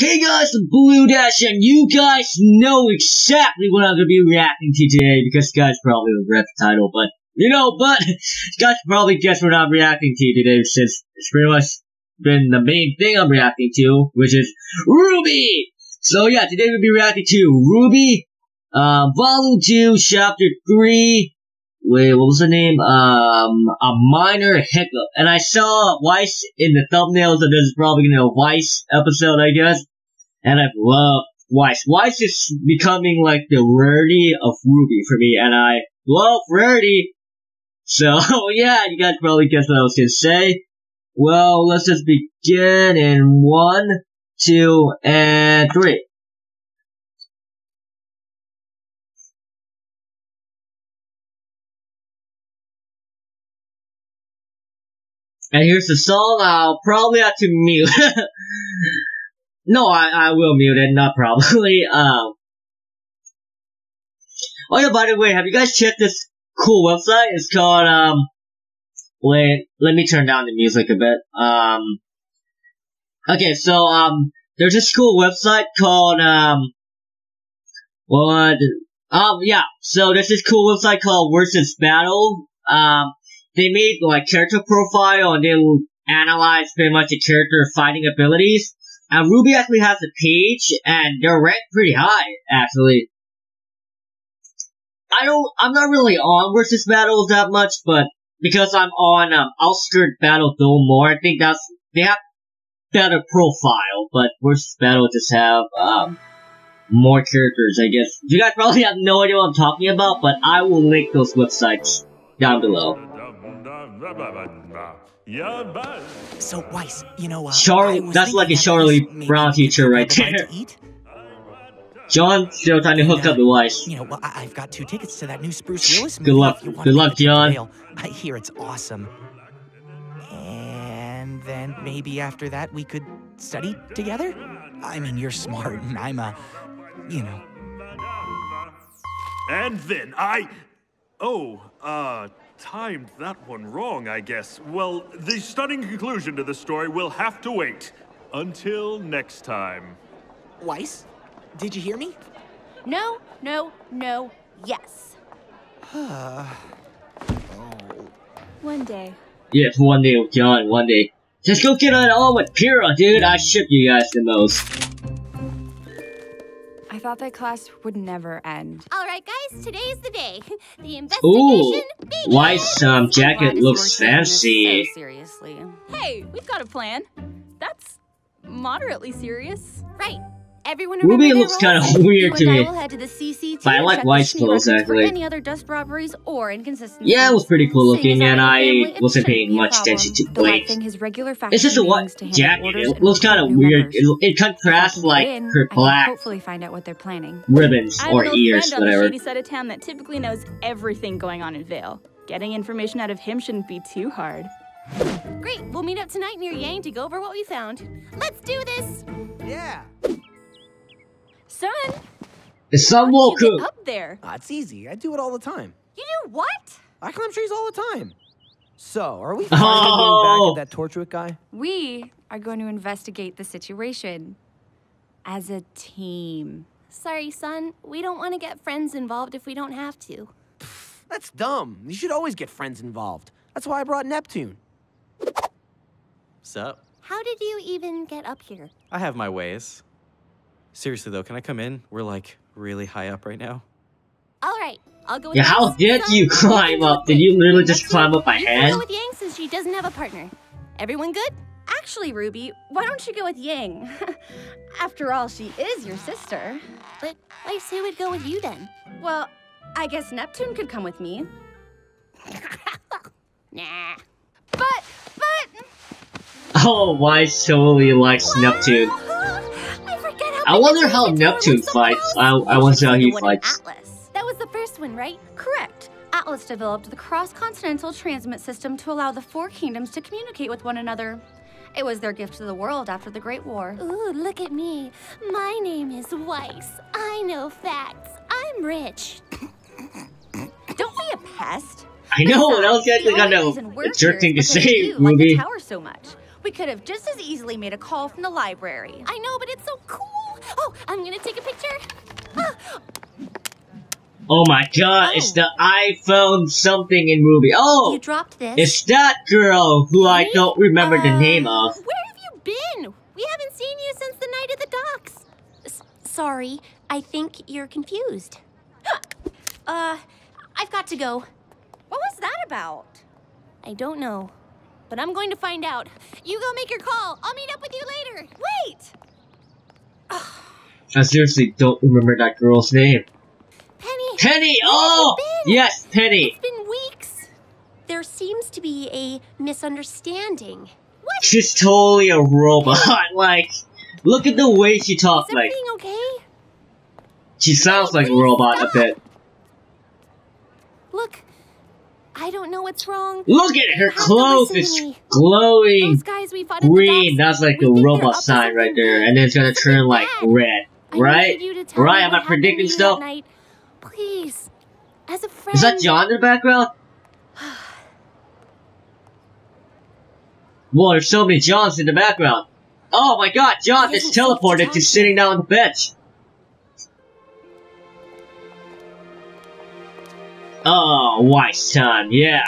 Hey guys, the Blue Dash, and you guys know exactly what I'm gonna be reacting to today, because you guys probably read the title, but you guys probably guess what I'm reacting to today, since it's pretty much been the main thing I'm reacting to, which is RWBY! So yeah, today we'll be reacting to RWBY, Volume 2, Chapter 3, wait, what was the name? A Minor Hiccup. And I saw Weiss in the thumbnail, so this is probably gonna be a Weiss episode, I guess. And I love Weiss. Weiss is becoming like the rarity of RWBY for me, and I love rarity. So, yeah, you guys probably guessed what I was gonna say. Well, let's just begin in 1, 2, and 3. And here's the song. I'll probably have to mute. No, I will mute it, not probably. Oh yeah, by the way, have you guys checked this cool website? It's called, wait, let me turn down the music a bit. Okay, so, there's this cool website called, yeah, so there's this cool website called Versus Battle. They made, like, character profile, and they will analyze pretty much the character fighting abilities. And RWBY actually has a page, and they're ranked pretty high, actually. I'm not really on Versus Battle that much, but because I'm on, Outskirt Battle Dome more, I think they have better profile, but Versus Battle just have, more characters, I guess. You guys probably have no idea what I'm talking about, but I will link those websites down below. So Weiss, you know, that's like a Charlie Brown teacher right there. John still trying to hook up with Weiss. You know, well, I've got 2 tickets to that new Spruce Willis movie. Good luck, John. I hear it's awesome. And then maybe after that we could study together? I mean, you're smart and I'm you know. And then timed that one wrong, I guess. Well, the stunning conclusion to the story will have to wait until next time. Weiss, did you hear me? No, yes. One day. Yes, one day with John, one day. Just go get it on with Pyrrha, dude. I ship you guys the most. I thought that class would never end. Alright guys, today's the day. The investigation begins! Weiss jacket looks fancy. So seriously. Hey, we've got a plan. That's moderately serious. Right. Everyone RWBY looks kind of weird to me. Head to the CCT but I like Weiss clothes actually. Any other dust robberies or inconsistencies. Yeah, it was pretty cool looking, and I wasn't paying much attention to Blake. It's just a white jacket. It looks kind of weird. It contrasts like her black hopefully find out what they're planning. Ribbons or ears, on whatever. The shady side of town that typically knows everything going on in Vale. Getting information out of him shouldn't be too hard. Great, we'll meet up tonight near Yang to go over what we found. Let's do this! Yeah. Son, the sun will cook. Up there. It's easy. I do it all the time. You do what? I climb trees all the time. So, are we finally back at that Torchwick guy? We are going to investigate the situation as a team. Sorry, son. We don't want to get friends involved if we don't have to. That's dumb. You should always get friends involved. That's why I brought Neptune. Sup? How did you even get up here? I have my ways. Seriously though, can I come in? We're like really high up right now. Alright, I'll go with Yeah, how did you climb up? Did you literally just climb up by hand? I'll go with Yang since she doesn't have a partner. Everyone good? Actually, RWBY, why don't you go with Yang? After all, she is your sister. But Weiss, who would go with you then? Well, I guess Neptune could come with me. Nah. But... Oh, Weiss totally likes Neptune. I wonder how Neptune fights. I want to see how he fights. Atlas. That was the first one, right? Correct. Atlas developed the cross-continental transmit system to allow the 4 kingdoms to communicate with one another. It was their gift to the world after the Great War. Ooh, look at me. My name is Weiss. I know facts. I'm rich. Don't be a pest. I know, that was actually kind of a jerk thing to say, RWBY. So much. We could have just as easily made a call from the library. I know, but it's so cool. Oh, I'm gonna take a picture. Ah, Oh my god, it's the I found something in Ruby. Oh! you dropped this. It's that girl who I don't remember the name of. Where have you been? We haven't seen you since the night at the docks. Sorry, I think you're confused. I've got to go. What was that about? I don't know, but I'm going to find out. You go make your call. I'll meet up with you later. Wait! I seriously don't remember that girl's name. Penny! Penny! Where Oh! have you been? Yes, Penny! It's been weeks. There seems to be a misunderstanding. What? She's totally a robot. Like, look at the way she Is talks. Like, everything okay? she sounds like a robot a bit. Look, I don't know what's wrong. Look at her You have to clothes. listen It's to me. glowing Those guys we fought at the green. docks, That's like we a think they're robot up to sign right something there. bad. And then it's gonna turn Something like bad. red. I Right? need you to tell Right? me Am what I predicting happened to you that stuff? night. Please, as a friend. Is that John in the background? Whoa, there's so many Johns in the background. Oh my god, John It is isn't safe to teleported talk to sitting down on the bench. Oh, Weiss time, yeah.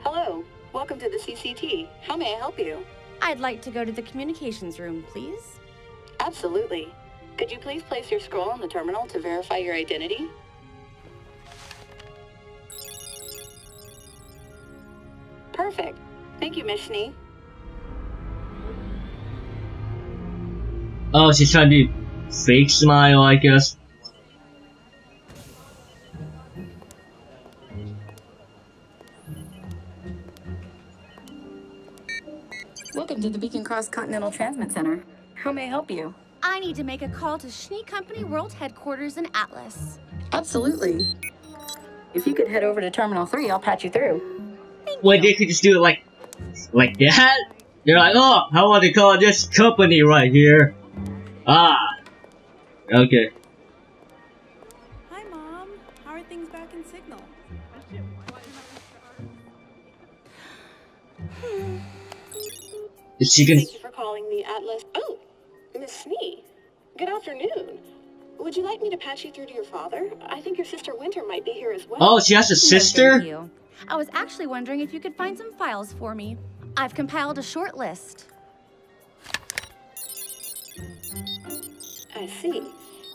Hello, welcome to the CCT. How may I help you? I'd like to go to the communications room, please. Absolutely. Could you please place your scroll on the terminal to verify your identity? Perfect. Thank you, Miss Schnee. Oh, she's trying to do fake smile, I guess. Welcome to the Beacon Cross Continental Transmit Center. How may I help you? I need to make a call to Schnee Company World Headquarters in Atlas. Absolutely. If you could head over to Terminal 3, I'll patch you through. Wait, they could just do it like that? They're like, oh, I want to call this company right here. Ah. Okay. Hi, Mom. How are things back in Signal? Is she gonna... Thank you for calling the Atlas. Oh, Miss Schnee. Good afternoon. Would you like me to patch you through to your father? I think your sister Winter might be here as well. Oh, she has a No, sister? thank you. I was actually wondering if you could find some files for me. I've compiled a short list. I see.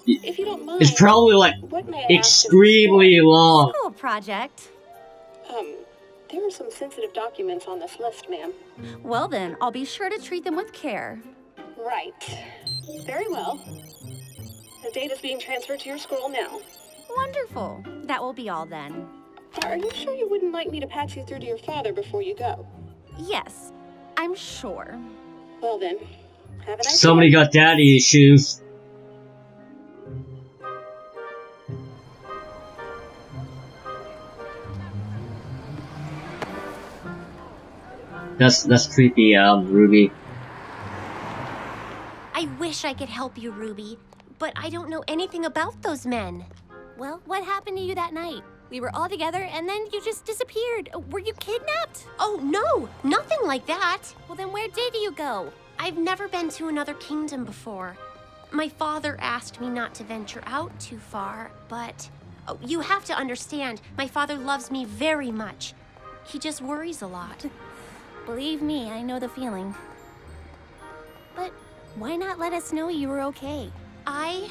If you don't mind, It's probably like what may I ask of extremely long. School project. There are some sensitive documents on this list, ma'am. Well then, I'll be sure to treat them with care. Right. Very well. The data's being transferred to your scroll now. Wonderful. That will be all then. Are you sure you wouldn't like me to patch you through to your father before you go? Yes, I'm sure. Well then, have a nice Somebody day. got daddy issues. That's creepy, Ruby. I wish I could help you, Ruby, but I don't know anything about those men. Well, what happened to you that night? We were all together and then you just disappeared. Were you kidnapped? Oh, no, nothing like that. Well, then where did you go? I've never been to another kingdom before. My father asked me not to venture out too far, but you have to understand, my father loves me very much. He just worries a lot. Believe me, I know the feeling. But why not let us know you were okay? I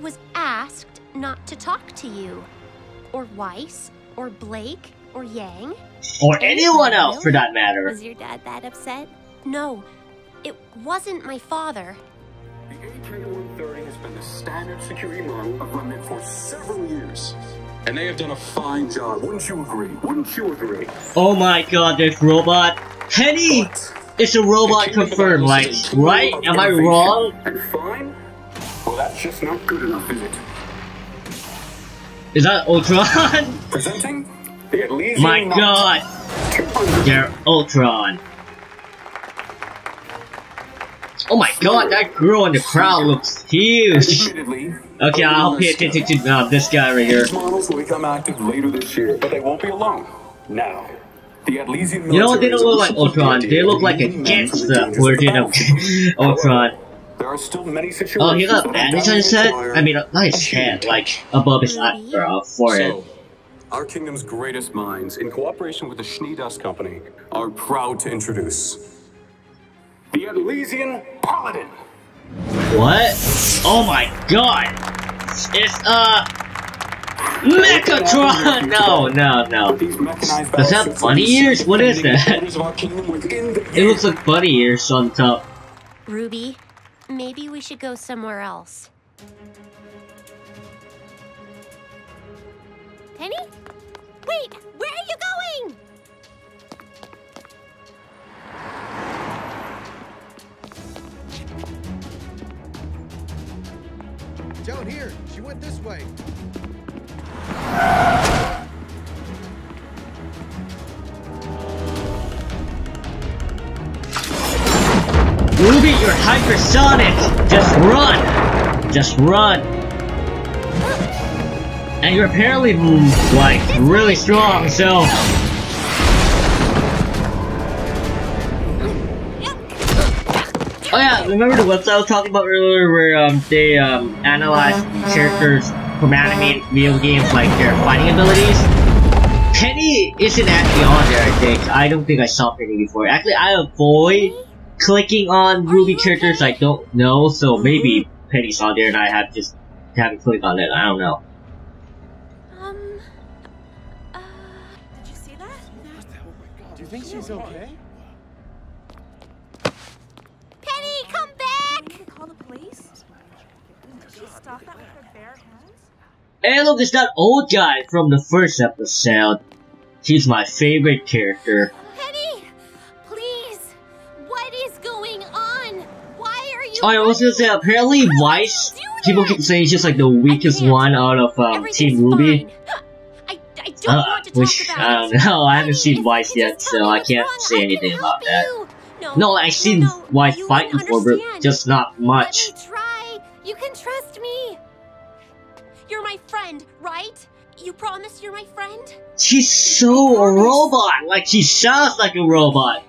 was asked not to talk to you, or Weiss, or Blake, or Yang. Or anyone else, for that matter. Was your dad that upset? No, it wasn't my father. The A2130 has been the standard security model of Remnant for several years. And they have done a fine job, wouldn't you agree? Wouldn't you agree? Oh my god, this robot. Penny! It's a robot confirmed, like, right? Am I wrong? And fine? Well, that's just not good enough, is it? Is that Ultron? Presenting the Elysian My Knight. god! 200. They're Ultron. Oh my god, that girl in the crowd looks huge. Okay, I'll pay attention to this guy right here. These models will become active later this year, but they won't be alone. Now, the Atlesian You know what? They don't look like military Ultron. They look like a gangster version of Ultron. There are still many situations. Oh, he got bandage on his head? I mean, not his head, like above his forehead. So, our kingdom's greatest minds, in cooperation with the Schnee Dust Company, are proud to introduce the Atlesian Paladin. What? Oh my god! It's Mechatron! No. Does that bunny ears? What is that? It looks like bunny ears on top. Ruby, maybe we should go somewhere else. Penny? Wait, where are you going? Down here. She went this way. Ruby, you're hypersonic! Just run! Just run! And you're apparently, like, really strong, so... Oh yeah, remember the website I was talking about earlier where, they, analyze characters from animated video games, like, their fighting abilities? Penny isn't actually on there, I think. I don't think I saw Penny before. Actually, I avoid clicking on Ruby characters I don't know, so maybe Penny's on there and I have just haven't clicked on it. I don't know. Did you see that? Do you think she's okay? Penny, come back! Can you call the police? Did she stop that with her bare hands? Hey look, it's that old guy from the first episode. He's my favorite character. Penny! Please! What is going on? Why are you... Oh, I was gonna say, apparently Weiss, people keep saying he's just like the weakest one out of Team Ruby. I don't want to talk about I don't know, I haven't seen Weiss yet, so I can't say anything about that. No, I've seen Weiss fight before, but just not much. Let me try. You can trust me. You're my friend, right? You promise you're my friend? She's so a robot! Like, she sounds like a robot!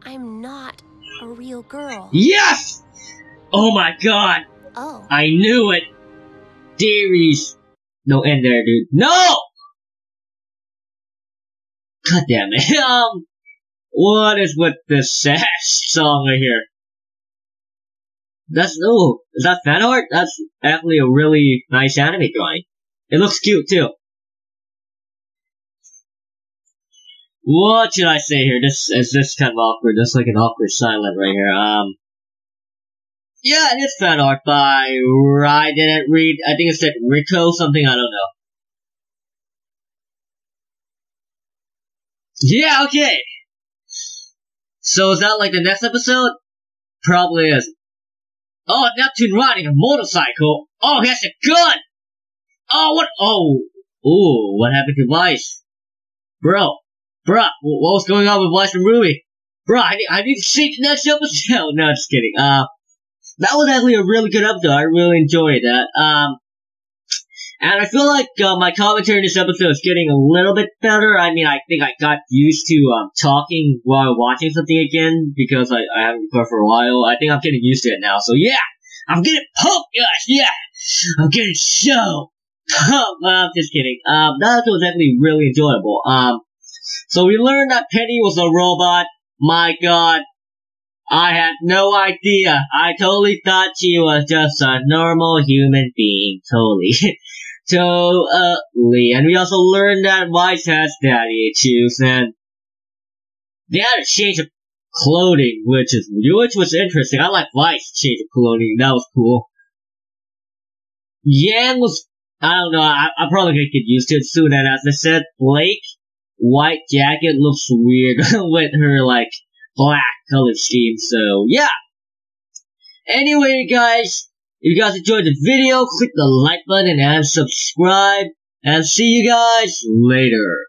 I'm not a real girl. Yes! Oh my god! Oh. I knew it! Theories. No end there, dude. No! God damn it. What is with this sad song right here? That's, oh, is that fan art? That's actually a really nice anime drawing. It looks cute too. What should I say here? This is kind of awkward. That's like an awkward silent right here. Yeah, it is fan art by, I didn't read, I think it said Rico something, I don't know. Yeah, okay. So is that like the next episode? Probably is. Oh, Neptune riding a motorcycle. Oh, he has a gun. Oh, what? Oh. Ooh, what happened to Weiss? Bruh, what was going on with Weiss and Ruby? Bruh, I need to see the next episode. No, just kidding. That was actually a really good episode. I really enjoyed that. And I feel like, my commentary in this episode is getting a little bit better. I mean, I think I got used to, talking while watching something again, because I haven't recorded for a while. I think I'm getting used to it now. So yeah! I'm getting pumped, guys! Yeah! I'm getting so pumped! I'm just kidding. That episode was actually really enjoyable. So we learned that Penny was a robot. My god. I had no idea. I totally thought she was just a normal human being. Totally. Totally. And we also learned that Weiss has daddy issues, and they had a change of clothing, which was interesting. I like Weiss' change of clothing. That was cool. Yang was, I don't know, I'm probably gonna get used to it soon, and as I said, Blake, white jacket looks weird with her, like, black color scheme, so yeah. Anyway, guys, if you guys enjoyed the video, click the like button and subscribe, and see you guys later.